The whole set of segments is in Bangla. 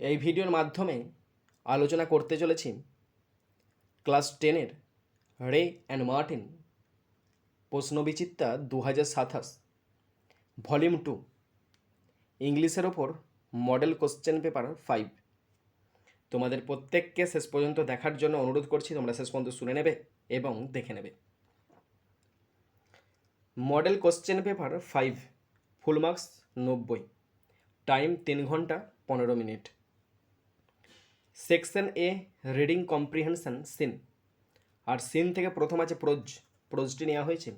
এই ভিডিওর মাধ্যমে আলোচনা করতে চলেছি ক্লাস 10-এর রে অ্যান্ড মার্টিন প্রশ্নবিচিত্রা 2027 ভলিউম 2 ইংলিশের ওপর মডেল কোশ্চেন পেপার 5। তোমাদের প্রত্যেককে শেষ পর্যন্ত দেখার জন্য অনুরোধ করছি, তোমরা শেষ পর্যন্ত শুনে নেবে এবং দেখে নেবে। Model question paper 5, full marks 90, time 3 ঘন্টা 15 মিনিট। সেকশন এ রিডিং কম্প্রিহেনশন সিন, আর সিন থেকে প্রথম আছে প্রোজটি নেওয়া হয়েছে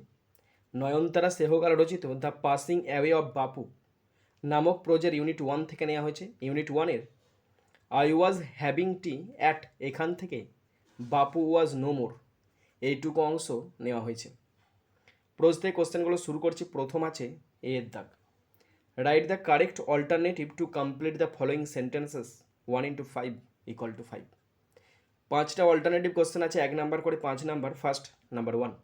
নয়নতারা সেহগাল রচিত দ্য পাসিং অ্যাওয়ে অফ বাপু নামক প্রোজের ইউনিট 1 থেকে নেওয়া হয়েছে। ইউনিট 1-এর I was having tea at, এখান থেকে বাপু ওয়াজ নো মোর, এইটুকু অংশ নেওয়া হয়েছে। প্রোজ থেকে কোশ্চেনগুলো শুরু করছি। প্রথম আছে এর দাগ, write the correct alternative to complete the following sentences 1 into 5 equal to 5। 5টা অল্টারনেটিভ কোশ্চেন আছে, 1 নাম্বার করে 5 number. First number 1,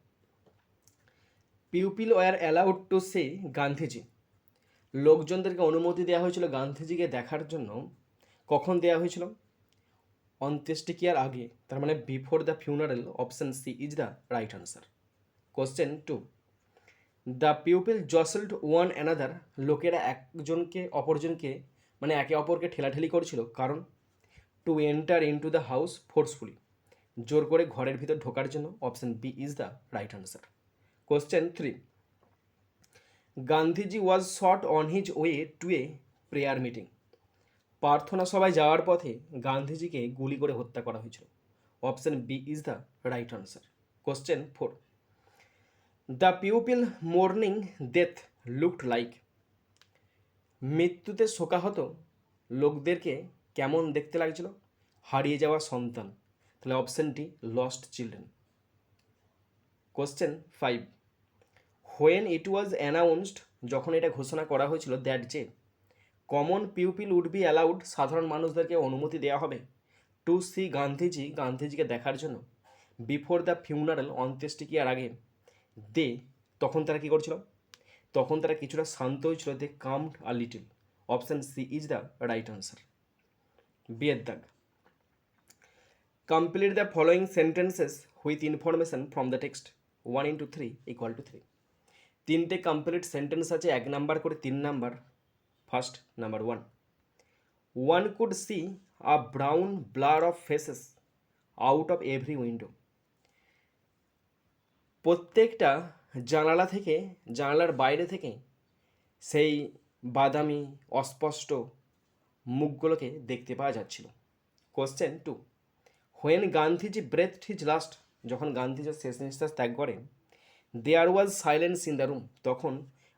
people were allowed to see Gandhiji, লোকজনদেরকে অনুমতি দেওয়া হয়েছিল গান্ধীজিকে দেখার জন্য। কখন দেওয়া হয়েছিল? অন্ত্যেষ্টিক্রিয়ার আগে, তার মানে before the funeral. Option C is the right answer. Question 2, the people jostled one another, লোকেরা একজনকে অপরজনকে মানে একে অপরকে ঠেলাঠেলি করছিল। কারণ? To enter into the house forcefully, জোর করে ঘরের ভিতর ঢোকার জন্য। Option B is the right answer. Question 3, Gandhiji was shot on his way to a prayer meeting, প্রার্থনা সভায় যাওয়ার পথে গান্ধীজিকে গুলি করে হত্যা করা হয়েছিল। Option B is the right answer. Question 4, the people mourning death looked like, মৃত্যুতে শোকাহত লোকদেরকে কেমন দেখতে লাগছিল? হারিয়ে যাওয়া সন্তান। তাহলে অপশনটি lost children. Question 5, when it was announced, যখন এটা ঘোষণা করা হয়েছিল, দ্যাট যে common pupil would be allowed, সাধারণ মানুষদেরকে অনুমতি দেওয়া হবে, টু সি গান্ধীজি, গান্ধীজিকে দেখার জন্য, বিফোর দ্য ফিউনারাল, অন্ত্যেষ্টিক্রিয়ার আগে, দে, তখন তারা কী করছিল? তখন তারা কিছুটা শান্ত হয়েছিল। They calmed a little. Option C is the right answer. বিয়ের দাগ, complete the following sentences with information from the text 1 into 3 equal to 3। 3টে কমপ্লিট সেন্টেন্স আছে, 1 নাম্বার করে 3 number. First number 1, one could see a brown blur of faces out of every window, প্রত্যেকটা জানালা থেকে, জানালার বাইরে থেকে সেই বাদামি অস্পষ্ট মুখগুলোকে দেখতে পাওয়া যাচ্ছিল। Question 2, when Gandhiji breathed his last, যখন গান্ধীজি শেষ নিঃশ্বাস ত্যাগ করেন, there was silence in the room, তখন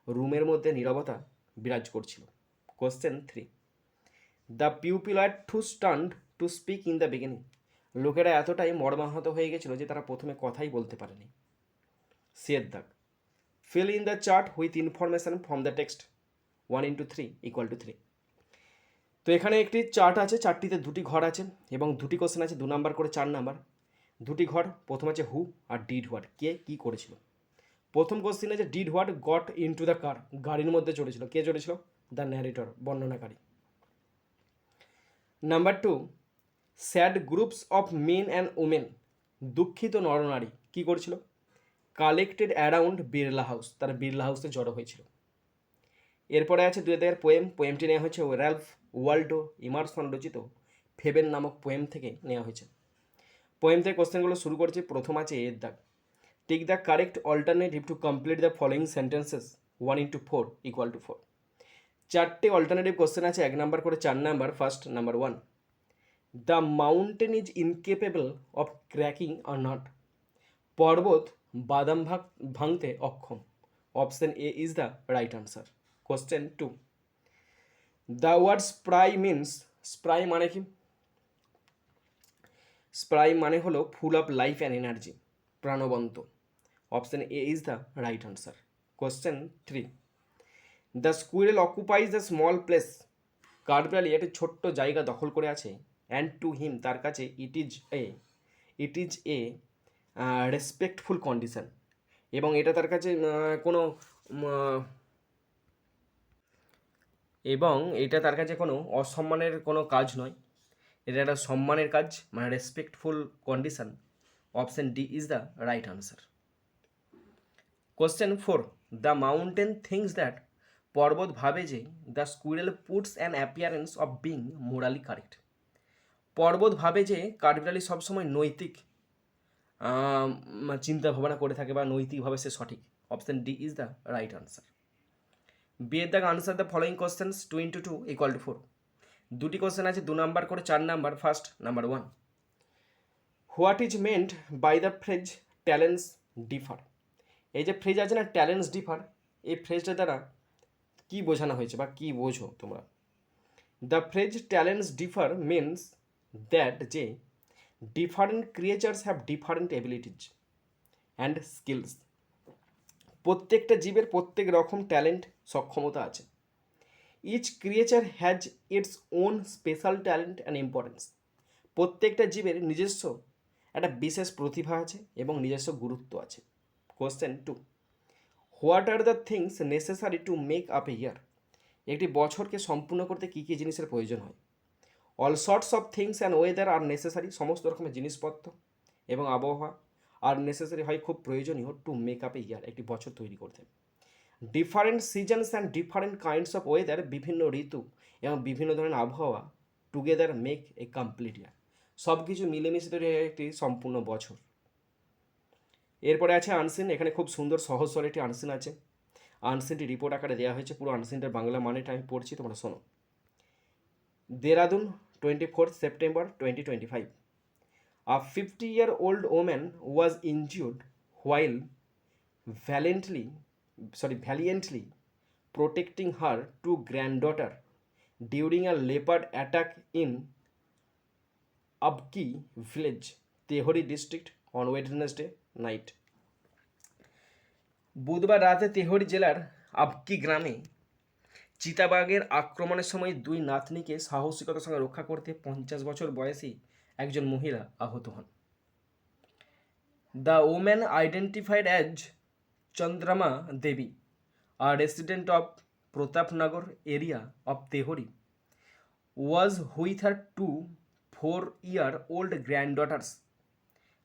রুমের মধ্যে নীরবতা বিরাজ করছিল। Question 3, the people are too stunned to speak in the beginning, লোকেরা এতটাই মর্মাহত হয়ে গেছিল যে তারা প্রথমে কথাই বলতে পারেনি। সিয়ের দাগ, fill in the chart with information from the text 1 into 3 equal to 3। তো এখানে একটি চার্ট আছে, চারটিতে 2টি ঘর আছে এবং 2টি কোশ্চেন আছে, 2 নাম্বার করে 4 নাম্বার। 2টি ঘর, প্রথম আছে হু আর ডিড হোয়াট, কে কী করেছিল। প্রথম কোশ্চেন আছে did what got in to the car, গাড়ির মধ্যে চড়েছিল। কে চড়েছিল? দ্য ন্যারেটর, বর্ণনাকারী। Number 2, sad groups of men and women, দুঃখিত নরনারী কী করেছিল? কালেক্টেড অ্যারাউন্ড বিড়লা হাউস, তারা বিড়লা হাউসে জড়ো হয়েছিল। এরপরে আছে 2 দাগের পোয়েমটি নেওয়া হয়েছে র্যালফ ওয়াল্ডো ইমারসন রচিত ফেবেন নামক পোয়েম থেকে নেওয়া হয়েছে। পোয়েম থেকে কোশ্চেনগুলো শুরু করছি। প্রথম আছে এর দাগ, take the correct alternative to complete the following sentences 1 into 4 equal to 4। 4টে অল্টারনেটিভ কোশ্চেন আছে, 1 নাম্বার করে 4 number. First number 1, the mountain is incapable of cracking a nut, পর্বত বাদাম ভাঙতে অক্ষম। Option A is the right answer. Question 2, the word spry means, spry মানে কি? স্প্রাই মানে হলো full of life and energy, প্রাণবন্ত। Option A is the right answer. Question 3, the squirrel occupies the small place, কাঠবিড়ালি একটি ছোট্ট জায়গা দখল করে আছে। অ্যান্ড টু হিম, তার কাছে it is a respectful condition, এবং এটা তার কাছে কোনো এবং এটা তার কাছে কোনো অসম্মানের কোনো কাজ নয়, এটা একটা সম্মানের কাজ, মানে respectful condition. Option D is the right answer. Question 4, the mountain things that, পর্বত ভাবে যে the squirrel puts an appearance of being morally correct. পর্বত ভাবে যে কাঠবিড়ালি সবসময় নৈতিক চিন্তা ভাবনা করে থাকে বা নৈতিকভাবে সে সঠিক। Option D is the right answer. B এর দাগ আনসার দ্য ফলোয়িং কোশ্চেন্স 2 × 2 = 4। দুটি কোশ্চেন আছে 2 নাম্বার করে 4 number. First number 1, what is meant by the phrase talents differ. এই যে ফ্রেজ আছে না ট্যালেন্টস ডিফার, এই ফ্রেজটা দ্বারা কি বোঝানো হয়েছে বা কি বোঝো তোমরা? The phrase talents differ means that যে different creatures have different abilities and skills. প্রত্যেকটা জীবের প্রত্যেক রকম ট্যালেন্ট সক্ষমতা আছে। Each creature has its own special talent and importance. প্রত্যেকটা জীবের নিজস্ব একটা বিশেষ প্রতিভা আছে এবং নিজস্ব গুরুত্ব আছে। Question 2, what are the things necessary to make up a year. একটি বছরকে সম্পূর্ণ করতে কী কী জিনিসের প্রয়োজন হয়? All sorts of things and weather are necessary. সমস্ত রকমের জিনিসপত্র এবং আবহাওয়া আর নেসেসারি হয়, খুব প্রয়োজনীয় two make up a year, একটি বছর তৈরি করতে। Different seasons and different kinds of weather, বিভিন্ন ঋতু এবং বিভিন্ন ধরনের আবহাওয়া টুগেদার মেক এ কমপ্লিট ইয়ার। সব কিছু মিলেমিশে তৈরি হয় একটি সম্পূর্ণ বছর। এরপরে আছে আনসিন। এখানে খুব সুন্দর সহজ সরল একটি আনসিন আছে। আনসিনটি রিপোর্ট আকারে দেওয়া হয়েছে, পুরো আনসিনটার বাংলা মানেটা আমি পড়ছি, তোমরা শোনো। Dehradun 24 September 2025, a 50-year-old woman was injured while valiantly protecting her two granddaughter during a leopard attack in Abki village, Tehori district on Wednesday night. বুধবার রাতে তেহরি জেলার আবকি গ্রামে চিতাবাঘের আক্রমণের সময় দুই নাতনিকে সাহসিকতার সঙ্গে রক্ষা করতে 50 বছর বয়সী একজন মহিলা আহত হন। The woman identified as Chandrama Devi, a resident of Pratapnagar area of Tehori, was with her two 4-year-old granddaughters,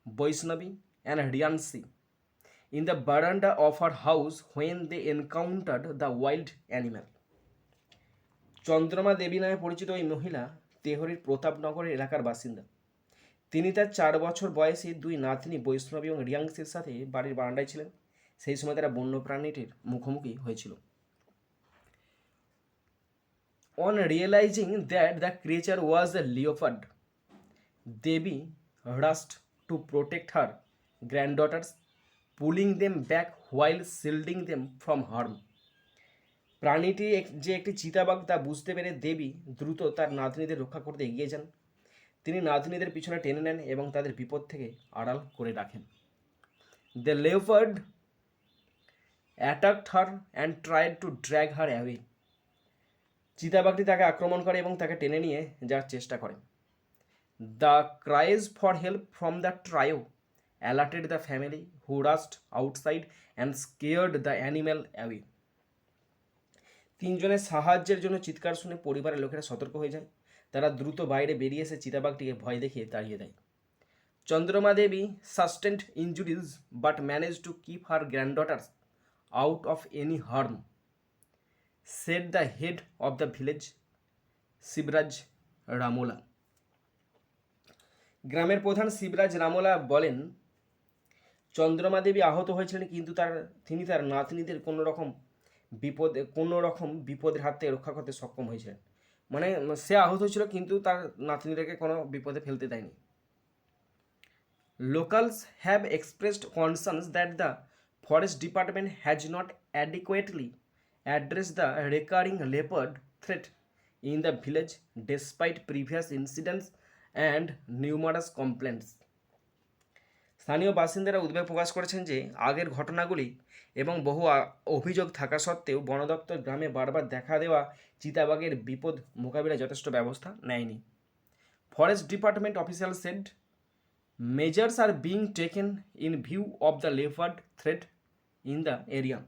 Vaishnavi and Riyanshi, in the veranda of her house when they encountered the wild animal. চন্দ্রমা দেবী নামে পরিচিত ওই মহিলা তেহরির প্রতাপনগর এলাকার বাসিন্দা। তিনি তার 4 বছর বয়সী দুই নাতনি বৈষ্ণবী এবং রিয়াংশির সাথে বাড়ির বারান্দায় ছিলেন। সেই সময় তারা বন্যপ্রাণীটির মুখোমুখি হয়েছিল। On realising that the creature was the leopard, Devi rushed to protect her granddaughters, pulling them back while shielding them from harm. প্রাণীটি যে একটি চিতাবাঘ তা বুঝতে পেরে দেবী দ্রুত তার নাতনিদের রক্ষা করতে এগিয়ে যান। তিনি নাতনিদের পিছনে টেনে নেন এবং তাদের বিপদ থেকে আড়াল করে রাখেন। The leopard attacked her and tried to drag her away. চিতাবাঘটি তাকে আক্রমণ করে এবং তাকে টেনে নিয়ে যাওয়ার চেষ্টা করে। The cries for help from the trio alerted the family who rushed outside and scared the animal away. তিনজনের সাহায্যের জন্য চিৎকার শুনে পরিবারের লোকেরা সতর্ক হয়ে যায়। তারা দ্রুত বাইরে বেরিয়ে এসে চিতাবাঘটিকে ভয় দেখিয়ে তাড়িয়ে দেয়। Chandrama Devi sustained injuries but manage to keep her granddaughters out of any harm, said the head of the village Shivraj Ramola. গ্রামের প্রধান শিবরাজ রামোলা বলেন, চন্দ্রমা দেবী আহত হয়েছিলেন কিন্তু তিনি তার নাতনিদের কোনো রকম বিপদের হাত থেকে রক্ষা করতে সক্ষম হয়েছিলেন। মানে সে আহত হয়েছিল কিন্তু তার নাতনিদেরকে কোনো বিপদে ফেলতে দেয়নি। Locals have expressed concerns that the Forest Department has not adequately addressed the recurring leopard threat in the village despite previous incidents and numerous complaints. স্থানীয় বাসিন্দারা উদ্বেগ প্রকাশ করেছেন যে আগের ঘটনাগুলি এবং বহু অভিযোগ থাকা সত্ত্বেও বন দপ্তর গ্রামে বারবার দেখা দেওয়া চিতাবাঘের বিপদ মোকাবিলায় যথেষ্ট ব্যবস্থা নেয়নি। Forest department official said measures are being taken in view of the leopard threat in the area.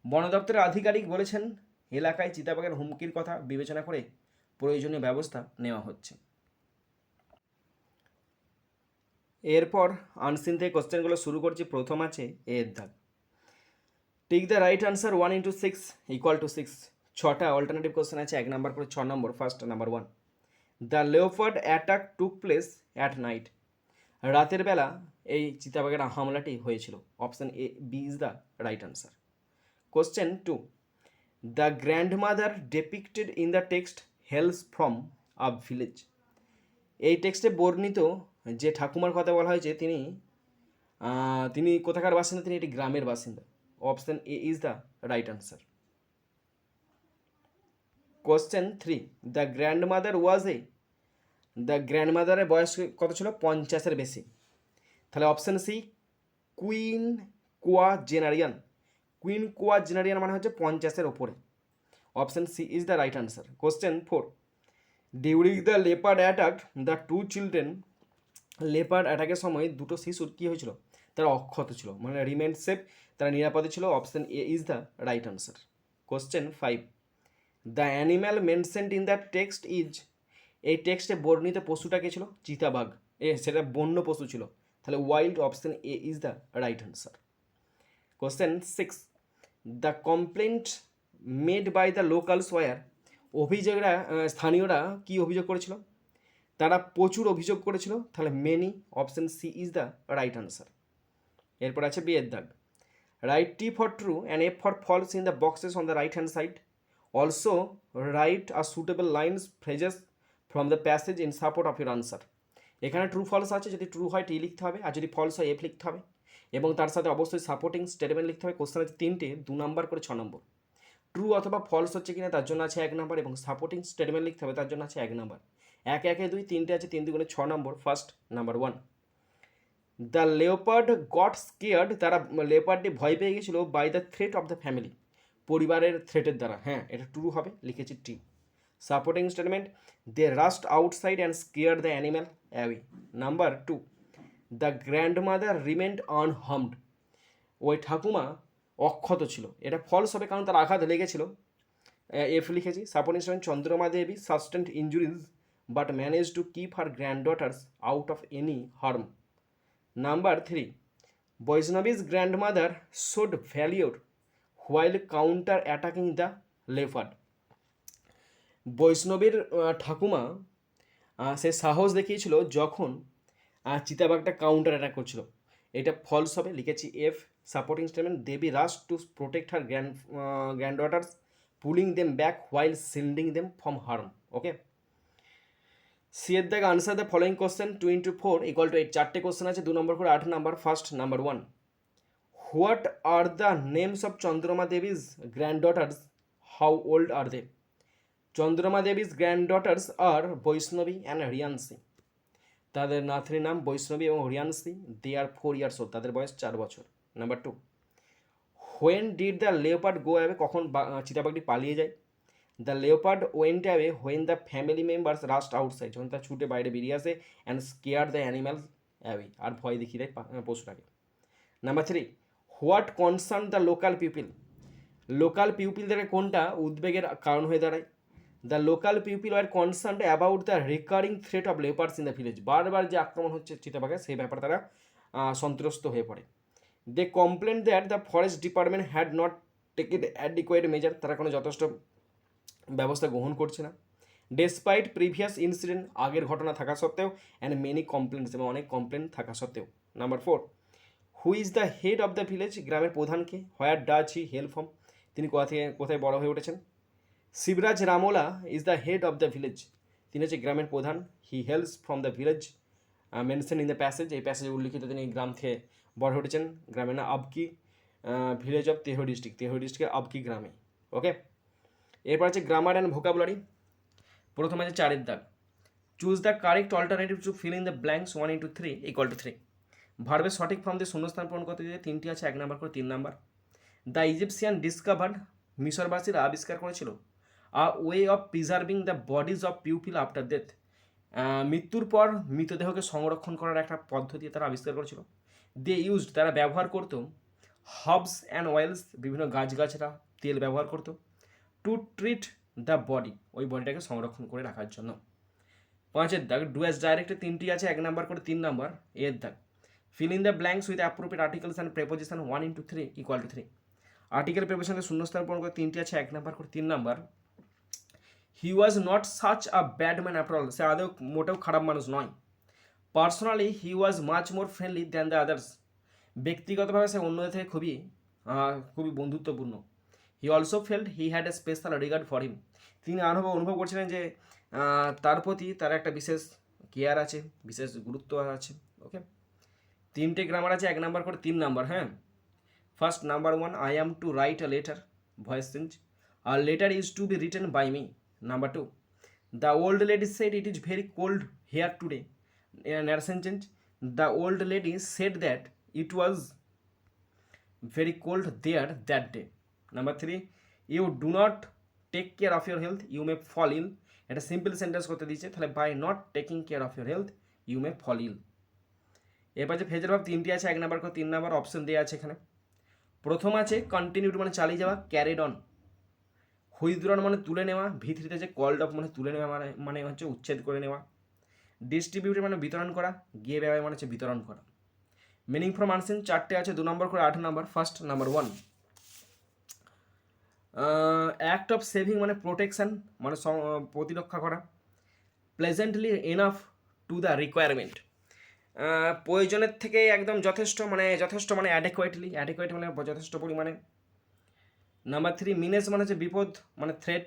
বন দপ্তরের আধিকারিক বলেছেন এলাকায় চিতাবাঘের হুমকির কথা বিবেচনা করে প্রয়োজনীয় ব্যবস্থা নেওয়া হচ্ছে। এরপর আনসিন থেকে কোশ্চেনগুলো শুরু করছি। প্রথম আছে এর দাগ। Tick the right answer 1 × 6 = 6। 6টা অল্টারনেটিভ কোশ্চেন আছে, 1 নাম্বার করে 6 নম্বর। First number 1, the leopard attack took place at night. রাতের বেলা এই চিতাবাঘের হামলাটি হয়েছিল। Option A B is the right answer. Question 2, the grandmother depicted in the text hails from a village. এই টেক্সটে বর্ণিত যে ঠাকুমার কথা বলা হয়েছে তিনি কোথাকার বাসিন্দা? তিনি একটি গ্রামের বাসিন্দা। Option A is the right answer. Question 3, the grandmother was a. The গ্র্যান্ডমাদারের বয়স কত ছিল? 50-এর বেশি। তাহলে option C quinquagenarian. Quinquagenarian মানে হচ্ছে 50-এর ওপরে। Option C is the right answer. Question 4, during the leopard attack the 2 children. Leopard অ্যাটাকের সময় দুটো শিশুর কী হয়েছিল? তারা অক্ষত ছিল, মানে রিমেন সেফ, তারা নিরাপদে ছিল। Option A is the right answer. Question 5, the animal mentioned in the text is. এই টেক্সটে বর্ণিত পশুটাকে ছিল চিতাবাঘ। সেটা বন্য পশু ছিল, তাহলে wild. Option A is the right answer. Question 6, the complaint made by the locals were. অভিযোগরা স্থানীয়রা কি অভিযোগ করেছিল? তারা প্রচুর অভিযোগ করেছিল, তাহলে many. Option C is the right answer. এরপর আছে বি এর দাগ। Write T for true and F for false in the boxes on the right hand side. Also write আর suitable lines phrases from the passage in support of your answer. এখানে ট্রু ফলস আছে, যদি ট্রু হয় টি লিখতে হবে, আর যদি ফলস হয় এফ লিখতে হবে, এবং তার সাথে অবশ্যই সাপোর্টিং স্টেটমেন্ট লিখতে হবে। কোশ্চেন আছে 3টে, 2 নাম্বার করে 6 নম্বর। ট্রু অথবা ফলস হচ্ছে কিনা তার জন্য আছে 1 নাম্বার, এবং সাপোর্টিং স্টেটমেন্ট লিখতে হবে, তার জন্য আছে 1 নাম্বার। 1 1 2 3টে আছে, 3 2 6 নম্বর। First number 1, the leopard got scared. তারা লেওপার্ডটি ভয় পেয়ে গেছিলো by the threat of the family. পরিবারের থ্রেটের দ্বারা। হ্যাঁ, এটা ট্রু হবে, লিখেছি T. Supporting statement, they rushed outside and scare the animal away. Number 2, the grandmother remained unharmed. ওই ঠাকুমা অক্ষত ছিল। এটা ফলস হবে, কারণ তার আঘাত লেগেছিল। এফ লিখেছি। Supporting statement, Chandrama Devi sustained injuries but manage to keep her granddaughters out of any harm. Number 3, Vaishnavi's grandmother showed valour while counter attacking the leopard. বৈষ্ণবীর ঠাকুমা সে সাহস দেখিয়েছিল যখন চিতাবাঘটা কাউন্টার অ্যাটাক করছিল। এটা ফলস হবে, লিখেছি F. Supporting statement, Devi rushed to protect her granddaughters pulling them back while shielding them from harm. Okay. C এর দাগে আনসার দ্য ফলোয়িং কোশ্চেন 2 × 4 = 8। 4টে কোশ্চেন আছে, 2 নম্বর করে 8 number. First number 1, what are the names of Chandrama Devi's granddaughters, how old are they? Chandrama Devi's granddaughters are Vaishnavi and Hariyansi. তাদের নাতনির নাম বৈষ্ণবী এবং হরিয়ানসি। দে আর 4 years old, তাদের বয়স 4 বছর। Number 2, when did the leopard go away? কখন চিতাবাঘটি পালিয়ে যায়? The leopard went away when the family members rushed outside. যখন তার ছুটে বাইরে বেরিয়ে আসে। And scare the animal away, আর ভয় দেখিয়ে দেয় পশুটাকে। Number 3, what concern the local people? Local পিউপিলদের কোনটা উদ্বেগের কারণ হয়ে দাঁড়ায়? The local pupil are concern about the recurring threat of leopards in the village. বারবার যে আক্রমণ হচ্ছে চিতাবাঘের, সেই ব্যাপারে তারা সন্ত্রস্ত হয়ে পড়ে। They complain that the forest department had not taked adequate measure. তারা কোনো যথেষ্ট ব্যবস্থা গ্রহণ করছে না। ডেসপাইট প্রিভিয়াস ইনসিডেন্ট, আগের ঘটনা থাকা সত্ত্বেও। অ্যান্ড মেনি কমপ্লেন্টস, এবং অনেক কমপ্লেন থাকা সত্ত্বেও। Number 4, who is the head of the village? গ্রামের প্রধানকে। Where does he hail from? তিনি কোথায় বড় হয়ে উঠেছেন? Shivraj Ramola is the head of the village. তিনি হচ্ছে গ্রামের প্রধান। He hails from the village mention in the passage. এই প্যাসেজে উল্লিখিত তিনি গ্রাম থেকে বড় হয়ে উঠেছেন। গ্রামের নাম Abki, village of Tehri district. Tehri ডিস্ট্রিক্টের আবকি গ্রামে। ওকে। এরপর আছে গ্রামার অ্যান্ড ভোকাবুলারি। প্রথম আছে 4 এর দাগ। Choose the correct alternative two feel in the blanks 1 × 3 = 3। ভার্বের সঠিক ফর্ম দিয়ে শূন্যস্থান পূরণ করতে দিয়ে 3টি আছে, 1 নাম্বার করে 3 নাম্বার। দ্য ইজিপসিয়ান ডিসকভার্ড, মিশরবাসীরা আবিষ্কার করেছিল a way of preserving the bodies of pupil after death. মৃত্যুর পর মৃতদেহকে সংরক্ষণ করার একটা পদ্ধতি তারা আবিষ্কার করেছিল। দে ইউজড, তারা ব্যবহার করতো হার্বস অ্যান্ড অয়েলস, বিভিন্ন গাছগাছরা তেল ব্যবহার করতো। টু ট্রিট দ্য বডি, ওই বডিটাকে সংরক্ষণ করে রাখার জন্য। 5 দাগ, ডু অ্যাজ ডাইরেক্টে 3টি আছে, 1 নাম্বার করে 3 নাম্বার। দাগ, fill in the blanks with appropriate articles and preposition 1 into 3 = 3। Article প্রেপোজিশনের শূন্যস্থান পূরণ করে 3টি আছে, 1 নাম্বার করে 3 number. He was not such a bad man after all, সে আদৌ মোটেও খারাপ মানুষ নয়। Personally he was much more friendly than the others, ব্যক্তিগতভাবে সে অন্যদের থেকে খুবই বন্ধুত্বপূর্ণ। He also felt he had a special regard for হিম, তিনি অনুভব করছিলেন যে তার প্রতি তার একটা বিশেষ কেয়ার আছে, বিশেষ গুরুত্ব আছে। ওকে, 3টে গ্রামার আছে, 1 নাম্বার করে 3 নাম্বার। হ্যাঁ, first number 1, I am to write a letter, voice change, আর letter is to be written by me. Number 2, the old lady said it is very cold here today, narration change, the old lady said that it was very cold there that day. Number 3, you do not take care of your health you may fall ill, এটা সিম্পল সেন্টেন্স করতে দিয়েছে, তাহলে by not taking care of your health you may fall ill. এরপর যে ফেজের ভাব 3টি আছে, 1 নাম্বার করে 3 নাম্বার, অপশন দেওয়া আছে এখানে। প্রথম আছে কন্টিনিউড মানে চালিয়ে যাওয়া, ক্যারিড অন। হুইথড্রন মানে তুলে নেওয়া, ভিতরিতে যে কল্ড অফ মানে তুলে নেওয়া মানে হচ্ছে উচ্ছেদ করে নেওয়া। ডিস্ট্রিবিউট মানে বিতরণ করা, গিয়ে ব্যয় মানে হচ্ছে বিতরণ করা। মিনিং ফ্রম আনসিন 4টে আছে, 2 নম্বর করে 8 number. First number 1, act of saving মানে প্রোটেকশন মানে প্রতিরক্ষা করা। Pleasantly enough to the requirement, প্রয়োজনের থেকে একদম যথেষ্ট মানে অ্যাডেকুয়েট মানে যথেষ্ট পরিমাণে। নাম্বার 3, মিনেস মানে হচ্ছে বিপদ মানে threat.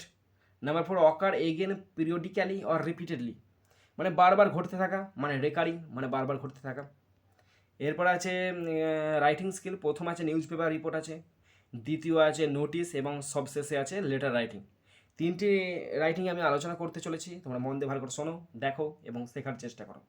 Number 4, ochre again periodically or repeatedly, মানে বারবার ঘটতে থাকা, মানে রেকারিং মানে বারবার ঘটতে থাকা। এরপর আছে রাইটিং স্কিল, প্রথম আছে নিউজ পেপার রিপোর্ট আছে, দ্বিতীয় আছে নোটিশ এবং সবশেষে আছে লেটার রাইটিং। 3টি রাইটিং আমি আলোচনা করতে চলেছি, তোমরা মন দিয়ে ভালো করে শোনো, দেখো এবং শেখার চেষ্টা করো।